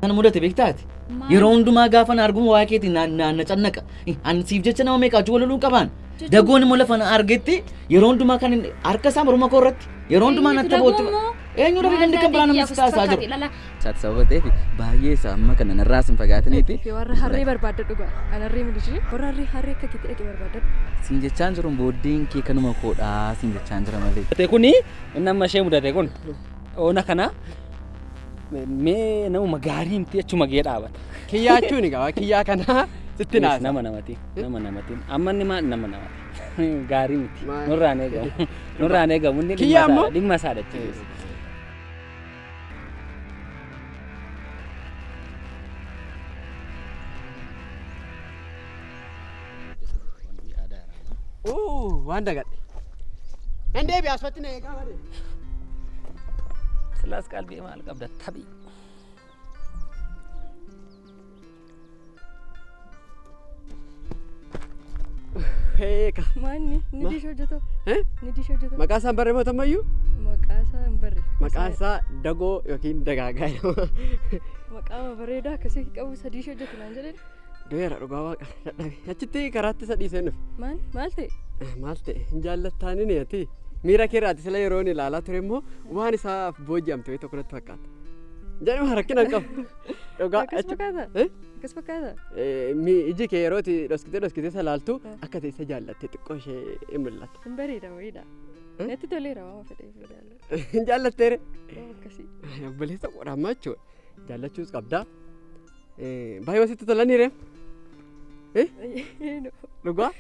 kana mudate beektaati. Yeroo hundumaa gaafan arguun waa keetii na cannaqa. Ani siif jecha nama meeqa achi waloluu qabaan. Dagoon immoo lafa argetti yeroo hundumaa kan harka isaa morma koo irratti yeroo hundumaa natti bootti. Eenyu dhabii dandii kan biraan namni taasaa jiru. Saati sababa ta'eef baay'ee isaa amma kana narraa sin fagaataniiti. Warra harree barbaadda dhugaa. Ana harree miti. Warra harree akka kitti dhaqee barbaadda. Siin jechaan jiru booddeen kee kanuma koodhaa siin jechaan jira malee. Ta'e kuni inni amma ishee mudate kun oona kana mee nama gaarii miti achuma gee dhaabata. Kiyyaachuun egaa kiyyaa kana sitti naasa. Nama namati amma inni maal nama namati gaarii miti nurraan eegamu inni dhimma isaa dhacheessa. Waan dagadhe. Endee biyaasfatti na eegaa malee. Silaas qalbii maal qabda tabii. Heeka. Maanni ni disho hojjetu. Ni disho hojjetu. Maqaa isaa barree mootummayyuu? Maqaa isaa hin barre. Maqaan isaa Dagoo yookiin Dagaagaa jedhama. Maqaa bareedaa akkasii qabu sadii hojjetu naan jedhani. Doyera dhugaa waaqa dadhabe. Achitti karaatti isa dhiisee nuuf. Maal ta'e? Maal ta'e? Hin jaallattaani neeti. Miira keeraati sila yeroo inni ilaalaa ture immoo waan isaaf booji'amte wayii tokko natti fakkaata. Jedhama rakkina hin qabu. Dhugaa akkas fakkaata. Iji kee yeroo dhoskitee isa ilaaltu akka ta'e isa jaallatte xiqqoo ishee mul'ata. Hin bareeda wayiidha. Natti toleera waan fedhee. Hin jaallatteere? Akkasii. Obboleessa qoramaa jechuudha. Jaallachuus qabdaa. Baay'ee sitti tolaniire? Dhugaa?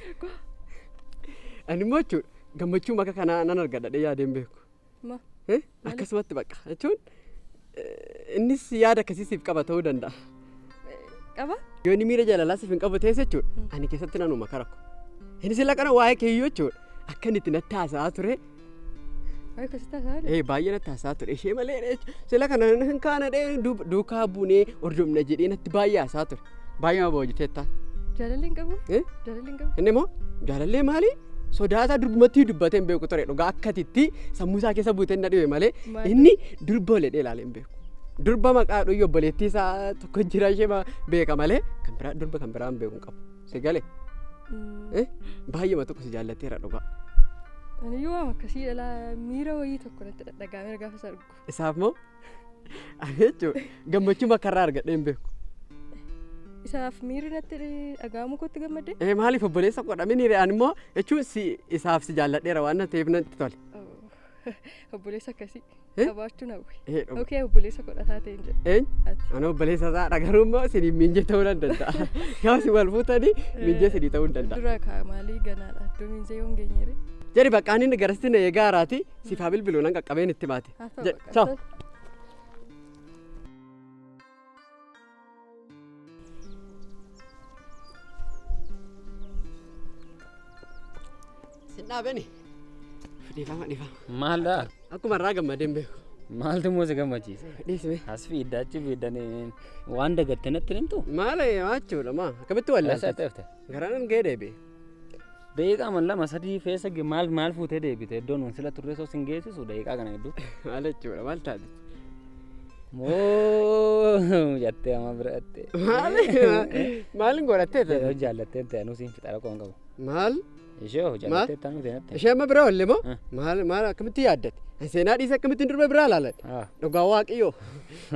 Ani immoo jechuudha gammachuu maka kanaa nan argadha yaadeen beeku. Akkasumatti bakka jechuun innis yaada akkasiisiif qaba ta'uu danda'a. Qaba? Yoo inni miira jaalalaa siif hin qabu ta'es jechuudha ani keessatti nan uuma karakko. Innis illa kana waa'ee keeyyoo jechuudha akka inni itti natti haasa'aa ture. Baay'ee natti haasa'aa ture ishee malee sila kana hin kaana duukaa buunee hordofna jedhee natti baay'ee haasa'aa ture. Baay'ee ma boojiteetta. Jaalallee hin qabu? Jaalallee hin qabu? Inni immoo jaalallee maali? Sodaata durbumatti dubbatee hin beeku ture dhugaa akkatitti sammuu isaa keessa buutee na dhibe malee inni durba oledhee ilaalee hin beeku. Durba maqaa dhuyyi obboleettii isaa tokko jira ishee beeka malee durba kan biraa hin beeku hin qabu. Si galee? Baay'ee tokko si jaallatteera dhugaa. Ani yoo waan akkasii dhalaa miira wayii tokko natti dhaga'amee gaafa isa argu. Isaaf moo? Ani jechuudha gammachuu makarraa argadhee hin beeku. Isaaf miirri natti dhaga'amu kootti gammadde? Maaliif obboleessa godhame ni re'aan immoo jechuun isaaf si jaalladheera waan ta'eef natti tole. Obboleessa akkasii qabaachuun hawwe. Okee obboleessa godhataa ta'e hin jedhu. Ani obboleessa isaa dhagaruu immoo sinii miinjee ta'uu nan danda'a. Gaafa si wal fuutanii miinjee sinii ta'uu hin danda'a. Dura kaa maalii ganaadha iddoo miinjee yoo hin geenyeere. Jedhi baqqaan inni garasitti na eegaa haaraati siifaa bilbiluu nan qaqqabeen itti baate. Ciao. Dhaabani. Dhiifama. Maalidha? Akkuma irraa gammadeen beeku. Maaltu immoo si gammachiise? Dhiisime. As fiiddaa achi fiiddanii waan dagatte natti himtu? Maal jechuudha maa akkamitti wallaalta? Garaan gahee deebi'e. Daqiiqaa man lama sadii feessa maal fuutee deebite iddoon nun sila turre osoo sin geessisu daqiiqaa kana gidduu. Maal jechuudha maal taate? Moo jettee ama biratte. Maalin godhattee ta'e? Yoo jaallattee ta'e nu siin fixara qoon qabu. Maal? Ishee jaallattee ta'e nu ta'e. Ishee amma bira oolle moo? Maal akkamitti yaaddate? Seenaa dhiise akkamittiin durba biraa ilaaladha? Dhugaa waaqiyyoo.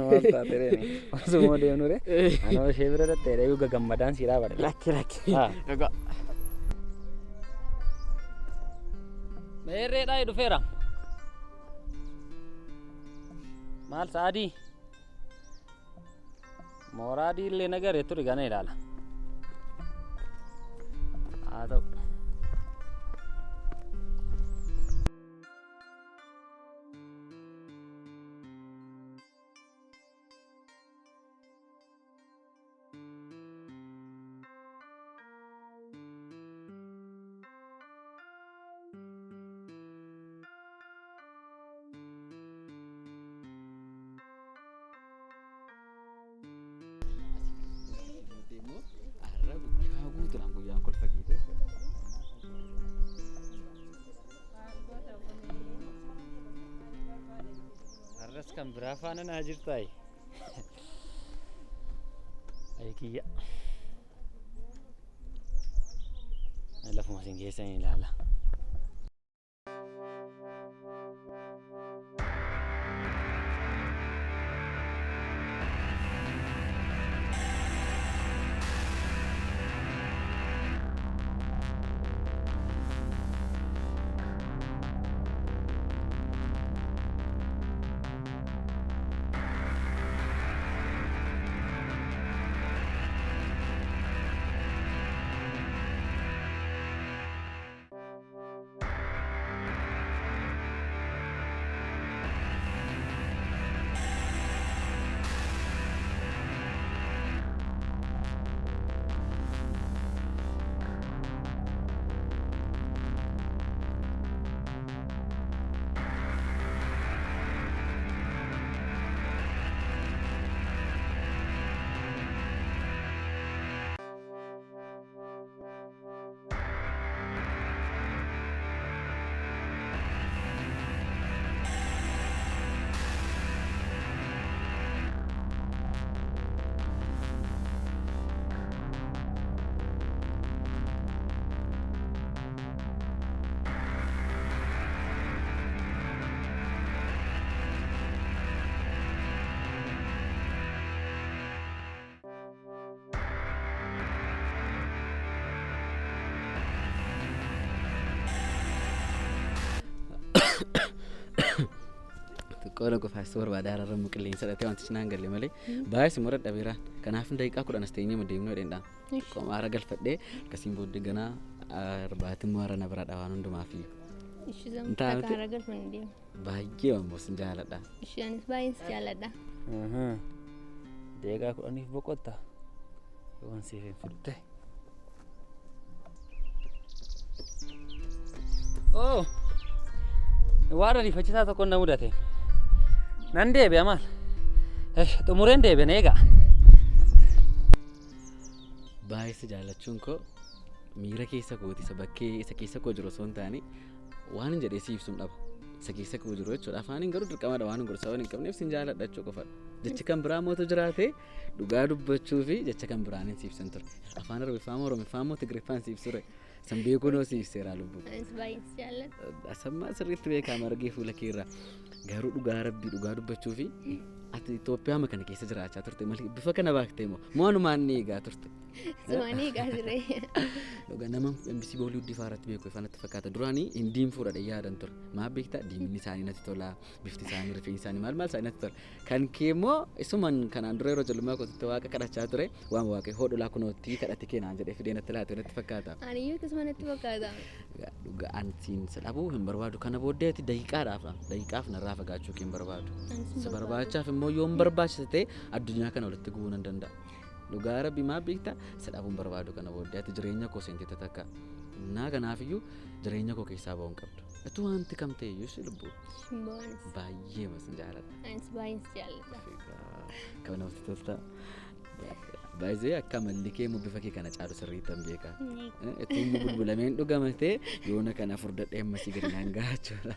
Wanta ta'eeni. Osoo deemnu re. Anoo ishee bira dhattee reeyu gammadaan siiraa bare. Lakki. Dhugaa. Meerreedhaa dhufeera. Maal saadii? Mooraadii illee nagaree ture gana ilaala. Haa ta'u. Kan berapa nana ajir tay? kiyya. Lafuma isin keessan ilaala. Qola qofa sor baadara ram qilleensa dhate wanti cinaan galle malee baay'ee simura dhabeera kanaaf daqiiqaa 10 asteenyee deemnoo dheendha qomaara galfadhee akkasiin booddee ganaa arbaatiin moora na bira dhawaan hundumaa fi isheen kaara galfan deem baay'ee waan sin jaaladha isheen baay'ee sin jaaladha daqiiqaa 10 boqotta waan siif fudde oh waara rifachisaa tokko na mudate nan deebi'a maal xumureen deebi'an eegaa baay'ee si jaalachuun koo miira keessa kooti isa bakkee isa keessa koo jiru osoo hin taane waan hin jedhee si ibsuun dhaba isa keessa koo jiru jechuudha afaaniin garuu dirqamadha waan hin gorsa waan hin qabneef sin jaaladha jechuu qofadha jechi kan biraa mootu jiraate dhugaa dubbachuu fi jecha kan biraan si ibsan ture afaan Oromiffaa moo Oromiffaa moo Tigiriffaan si ibsure san beekuun si ibseera lubbu baay'ee sin jaaladha asammaa sirriitti beekaa margee fuula keerra garuu dhugaa rabbii dhugaa dubbachuu fi ati Itoophiyaa kana keessa jiraachaa turte malee bifa kana baaktee moo anumaan ni eegaa turte Sumanii gaasiree. Dhugaa nama MBC Bollywood faaratti beeku ifanatti fakkaata duraanii hindiin fuudhadhe yaadan ture maa beektaa diimni isaanii natti tola bifti isaanii rifeensi isaanii maal isaanii natti tola kan keemmoo isuman kanaan dura yeroo jallumaa kootitti waaqa kadhachaa ture waan waaqee hodholaa kunootti kadhate keenaan jedhee fidee natti laate natti fakkaata. Aniyyuu akkasuma natti fakkaata. Dhugaa antiin sadhabuu hin barbaadu kana booddeeti daqiiqaaf narraa fagaachuu hin barbaadu. Isa barbaachaaf immoo yoon barbaachise addunyaa kana walitti gubuun hin danda'a. Dhugaa rabbi maa beektaa sadhabuun barbaadu kana booddeeti jireenya koo seentee takka naa kanaafiyyuu jireenya koo keessaa ba'uun qabdu. Atu wanti kam ta'e iyyuu si lubbuu. Baay'ee masin jaalladha. Anis baay'ee si jaalladha. Kan namatti tolta. Baay'ee akka malli kee bifa kee kana caalu sirriitti hin beekaa. Ittiin bulbulameen dhugamatee yoona kana furdadhee ammasii gadi naan gaachuudha.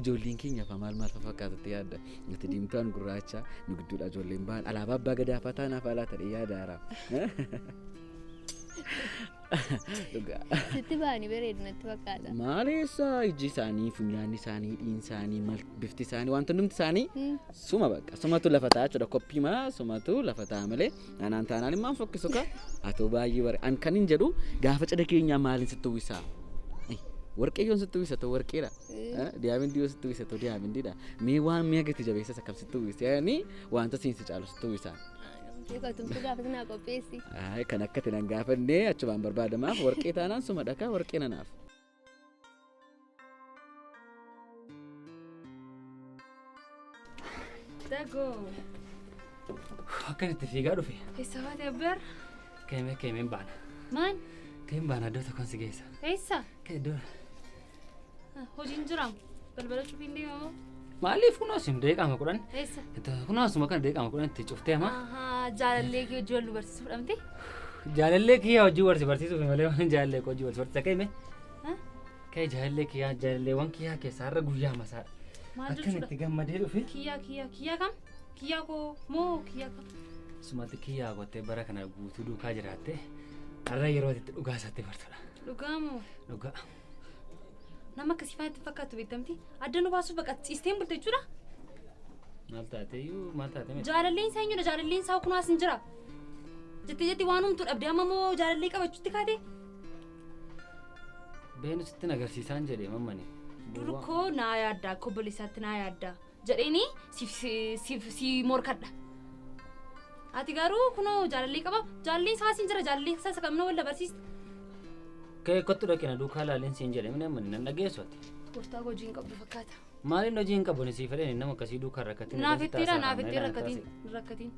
Ijoolleen keenya fa maal fakkaatutti yaadda. Nuti diimtuun gurraacha nu gidduudha ijoolleen ba'an alaabaa abbaa gadaa fataa naaf alaa ta'e yaadaara. Sitti ba'anii bareedu natti fakkaata. Maaleessa ijji isaanii, funyaanni isaanii, dhiin isaanii, bifti isaanii, wanta hundumti isaanii suma bakka sumatu lafa ta'a jechuudha koppii maa sumatu lafa ta'a malee anaan taanaan immoo fokkisu ka atoo baay'ee bare an kan hin jedhu gaafa cidha keenyaa maaliin sitti uwwisaa warqeeyyoon sitti uwwisa ta'u warqeedha diyaabin diyoo sitti uwwisa ta'u diyaabin diidha mee waan mi'a gati jabeessas akkam sitti uwwisa yaani wanta siinsi caalu sitti uwwisaa. Tumtu gaafa sana qopheessi. Kan akka tinan gaafannee achumaan barbaadamaaf warqee taanaan suma dhakaa warqee nanaaf. Dago. Akkanitti fiigaa dhufe. Eessa baatee abbeer? Keemeen baana. Maan? Keemeen baana iddoo tokkoon si geessa. Eessa? Iddoo. Hojiin jiraam. Balbala cufiin deemamoo? Maaliif kunuun sin deeqama kudhan? Eessa? Kunuun asuma kana deeqama kudhan itti cuftee ama? Jaalallee kee hojii wal barsiisuu fudhamte? Jaalallee kiyyaa hojii wal barsiisuuf malee waan jaalallee koo hojii wal barsiisa keeme? Kee jaalallee kiyyaa jaalalleewwan kiyyaa keessaa irra guyyaa masaa. Maal jechuudha? Akkanitti gammadee dhufe? Kiyyaa kam? Kiyyaa koo moo kiyyaa kam? Sumatti kiyyaa gootee bara kana guutuu duukaa jiraatte har'a yeroo itti dhugaa isaatti bartudha. Dhugaa moo? Dhugaa. Nama akkasii faayatti fakkaatu beektamti. Adda nu baasuuf baqa ciisteen bulte jechuudha. Maal taateyyuu maal taate miti. Jaalalleen isaa eenyudha? Jaalalleen isaa kun as hin jira. Jettee waan humtuu dhabdee amma moo jaalallee qabachuutti kaate? Beenusitti agarsiisaan jedhee mammani. Durkoo naa yaaddaa akka obboleessaatti naa yaaddaa jedheeni si morkadha. Ati garuu kunoo jaalallee qaba. Jaalalleen isaa as hin jira. Jaalallee isaa kamna wal dabarsiista. Kee kottu dhaqina duukaa laaleen siin jedhee mana manni nan dhageessu ati. Gooftaa hojii hin qabdu fakkaata. Maaliin hojii hin qabu ni sii fedheen nama akkasii duukaa rakkatiin. Naafettee rakkatiin.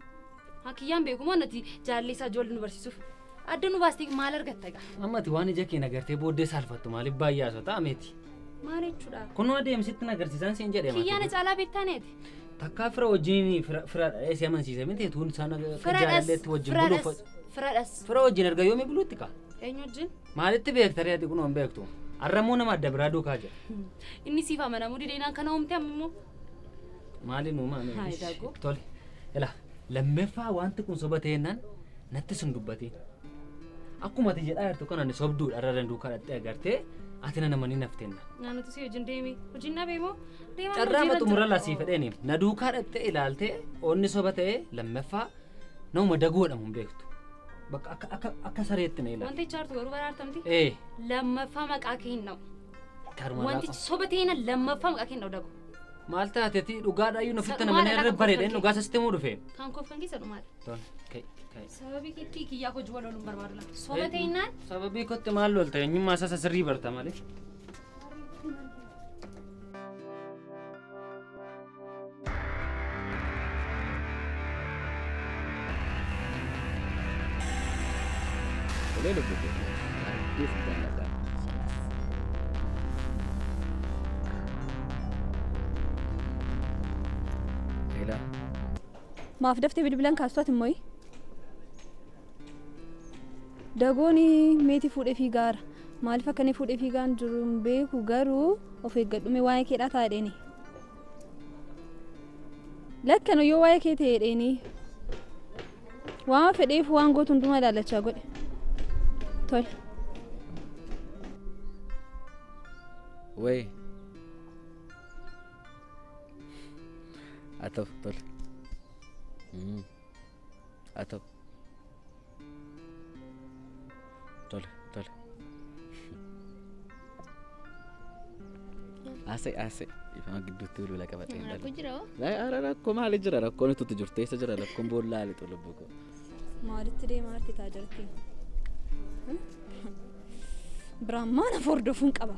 Hakiyyaan beekuma nati jaalallee isaa ijoollee nu barsiisuuf. Adda nu baastee maal argatta egaa? Ammati waan ija kee nagartee booddee saalfattu maaliif baay'ee haasota ameeti? Maal jechuudha? Kunoo adeemsitti nagarsiisan siin jedhee maati? Kiyyaana caalaa beektaaneeti. Takkaa fira wajjin fira si amansiise miti tuun isaan jaalalleetti wajjin buluuf. Fira wajjin erga yoomii buluutti kaa? Eenyu wajjin? Maalitti beektare ati kun waan beektu? Arramuu nama adda biraa duukaa jira. Inni siif amanamuu dideenaan kana uumte ammoo. Maali nuuma Dago. tole. Ela lammeeffaa wanti kun soba ta'ennaan natti sun dubbatiin. Akkuma ati jedhaa jirtu kana sobduudha arraan duukaa dhattee agartee ati na namanii nafteenna. Naannoo si wajjin deemi. Hojiin na beemoo? Carraa maxumura lasii fedheeni. Na duukaa dhattee ilaaltee onni soba ta'ee lammeeffaa nama dagoodhamu hin beektu. Bakka akka sareetti na ilaala. Wanti ichaartu garuu baraartamti. Lammaffaa maqaa kee hin dha'u. Wanti soba ta'een lammaffaa maqaa kee hin dha'u dago. Maal taateeti dhugaadhaayyuu nafitti namanii irra bareedeen dhugaa sasitti muu dhufe. Kan koofan keessa dhumaadha. Tole kai. Sababii keetti kiyyaa hojii wal ooluun barbaadu lama. Soba ta'inaan. Sababii kotti maal lolta eenyummaa isaa sirrii barta malee. Boleh lebih aktif jalan. Ela. Maaf daftee bilbilan kaasuutti immoo dagooni meetii fuudhee fiigaara. Maaliif akka inni fuudhee fiigaan jiru hin beeku garuu of eeggadhume waa'ee keedhaa taa'edheeni. Lakkan yoo waa'ee kee ta'edheeni waan fedheef waan gootu hundumaa ilaallachaa godhe. Tole. Wey. Atau tole. Atau tole. Asik. Ifama gidduutti ulula qabatee Rakko jira hoo? Rakkoo maali jira? Rakkoon itti jirtu eessa jira? Rakkoon boollaa lixa lubbuu. Maalitti deemaa arti taa jirti? Biraan maana fordofuun qaba.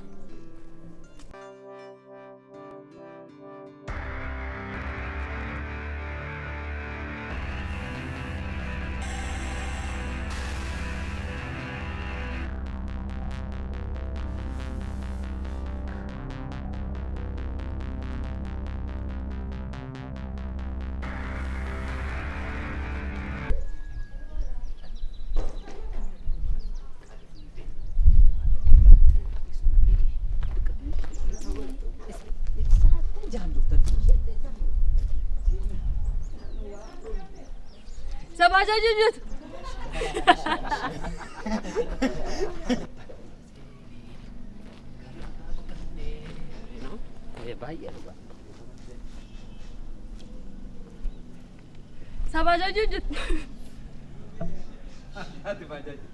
Sabaja jujut. Sabaja jujut. Hati bajaji.